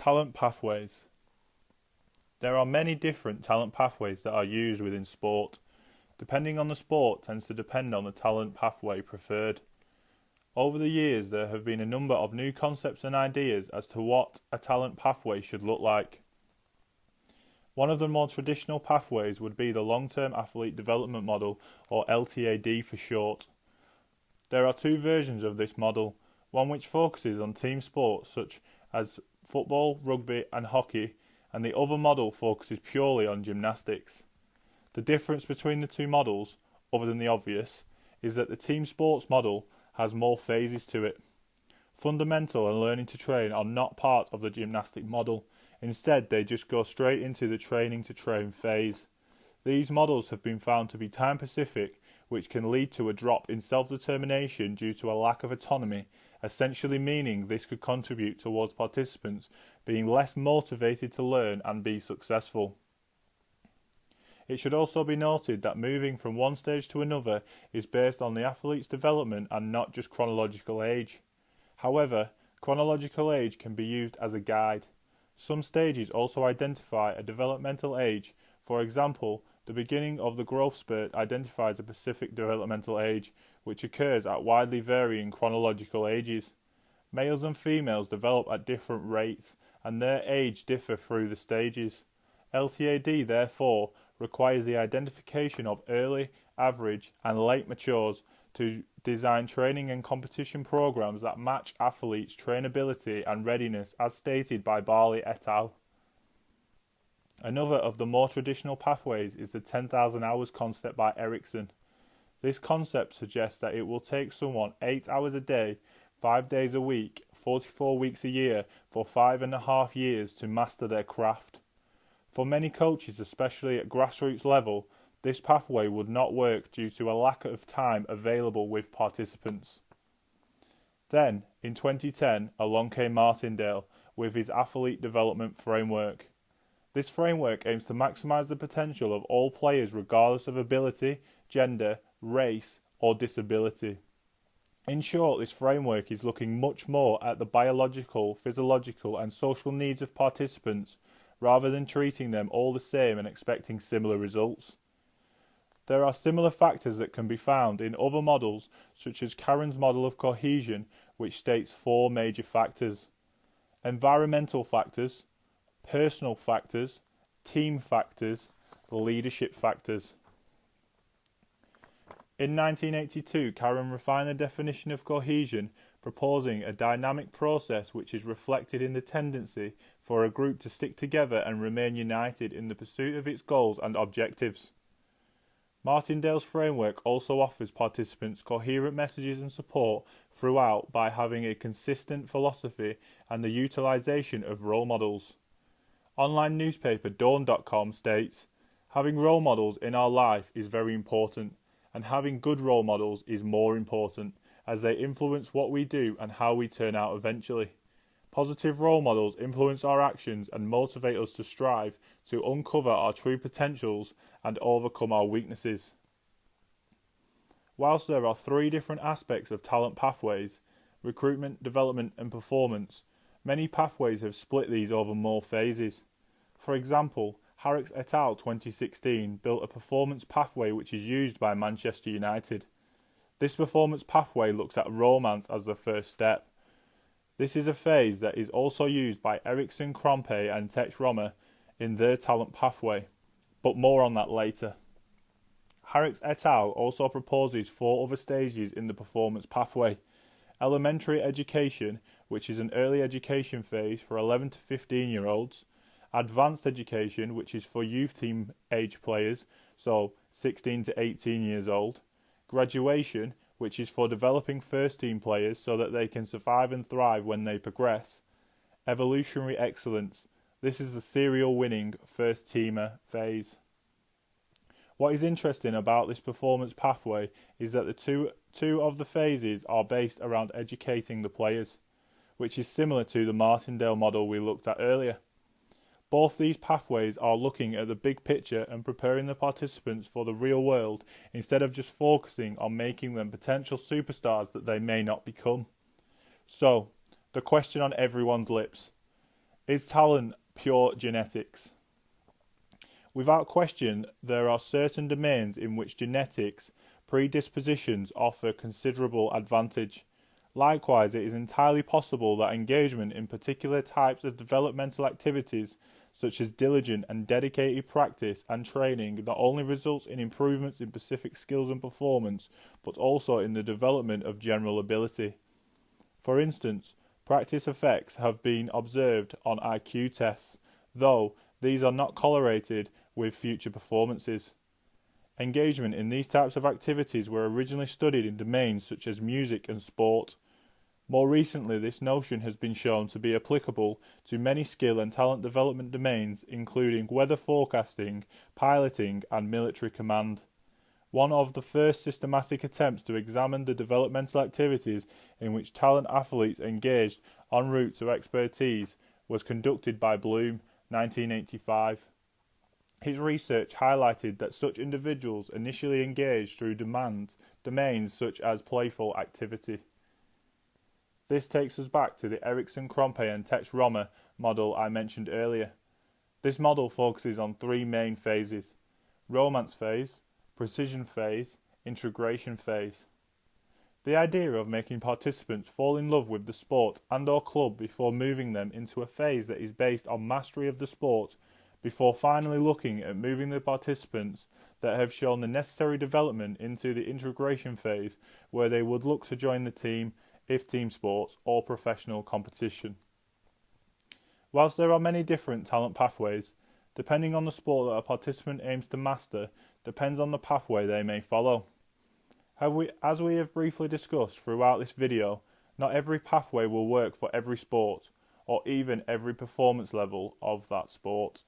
Talent Pathways. There are many different talent pathways that are used within sport. Depending on the sport tends to depend on the talent pathway preferred. Over the years there have been a number of new concepts and ideas as to what a talent pathway should look like. One of the more traditional pathways would be the long-term athlete development model, or LTAD for short. There are two versions of this model, one which focuses on team sports such as football, rugby and hockey, and the other model focuses purely on gymnastics. The difference between the two models, other than the obvious, is that the team sports model has more phases to it. Fundamental and learning to train are not part of the gymnastic model. Instead, they just go straight into the training to train phase. These models have been found to be time-specific, which can lead to a drop in self-determination due to a lack of autonomy, essentially meaning this could contribute towards participants being less motivated to learn and be successful. It should also be noted that moving from one stage to another is based on the athlete's development and not just chronological age. However, chronological age can be used as a guide. Some stages also identify a developmental age. For example, the beginning of the growth spurt identifies a specific developmental age, which occurs at widely varying chronological ages. Males and females develop at different rates, and their age differ through the stages. LTAD, therefore, requires the identification of early, average, and late matures to design training and competition programs that match athletes' trainability and readiness as stated by Balyi et al. Another of the more traditional pathways is the 10,000 hours concept by Ericcson. This concept suggests that it will take someone 8 hours a day, 5 days a week, 44 weeks a year for 5.5 years to master their craft. For many coaches, especially at grassroots level, this pathway would not work due to a lack of time available with participants. Then, in 2010, along came Martindale with his athlete development framework. This framework aims to maximise the potential of all players regardless of ability, gender, race or disability. In short, this framework is looking much more at the biological, physiological and social needs of participants rather than treating them all the same and expecting similar results. There are similar factors that can be found in other models, such as Karen's model of cohesion, which states 4 major factors: environmental factors, personal factors, team factors, leadership factors. In 1982, Karen refined the definition of cohesion, proposing a dynamic process which is reflected in the tendency for a group to stick together and remain united in the pursuit of its goals and objectives. Martindale's framework also offers participants coherent messages and support throughout by having a consistent philosophy and the utilisation of role models. Online newspaper Dawn.com states, "Having role models in our life is very important, and having good role models is more important, as they influence what we do and how we turn out eventually. Positive role models influence our actions and motivate us to strive to uncover our true potentials and overcome our weaknesses." Whilst there are 3 different aspects of talent pathways, recruitment, development and performance, many pathways have split these over more phases. For example, Ericcson et al. 2016 built a performance pathway which is used by Manchester United. This performance pathway looks at romance as the first step. This is a phase that is also used by Ericcson, Krampe and Tesch-Romer in their talent pathway, but more on that later. Ericcson et al. Also proposes 4 other stages in the performance pathway: elementary education, which is an early education phase for 11 to 15-year-olds, advanced education, which is for youth team age players, so 16 to 18 years old, graduation, which is for developing first team players so that they can survive and thrive when they progress, evolutionary excellence. This is the serial winning first teamer phase. What is interesting about this performance pathway is that the two of the phases are based around educating the players, which is similar to the Martindale model we looked at earlier. Both these pathways are looking at the big picture and preparing the participants for the real world instead of just focusing on making them potential superstars that they may not become. So, the question on everyone's lips: Is talent pure genetics? Without question, there are certain domains in which genetics predispositions offer considerable advantage. Likewise, it is entirely possible that engagement in particular types of developmental activities, such as diligent and dedicated practice and training, not only results in improvements in specific skills and performance, but also in the development of general ability. For instance, practice effects have been observed on IQ tests, though these are not correlated with future performances. Engagement in these types of activities were originally studied in domains such as music and sport. More recently, this notion has been shown to be applicable to many skill and talent development domains, including weather forecasting, piloting, and military command. One of the first systematic attempts to examine the developmental activities in which talent athletes engaged en route to expertise was conducted by Bloom, 1985. His research highlighted that such individuals initially engaged through domains such as playful activity. This takes us back to the Ericcson, Krampe and Tesch-Romer model I mentioned earlier. This model focuses on three main phases: romance phase, precision phase, integration phase. The idea of making participants fall in love with the sport and/or club before moving them into a phase that is based on mastery of the sport, before finally looking at moving the participants that have shown the necessary development into the integration phase, where they would look to join the team, if team sports or professional competition. Whilst there are many different talent pathways, depending on the sport that a participant aims to master depends on the pathway they may follow. As we have briefly discussed throughout this video, not every pathway will work for every sport, or even every performance level of that sport.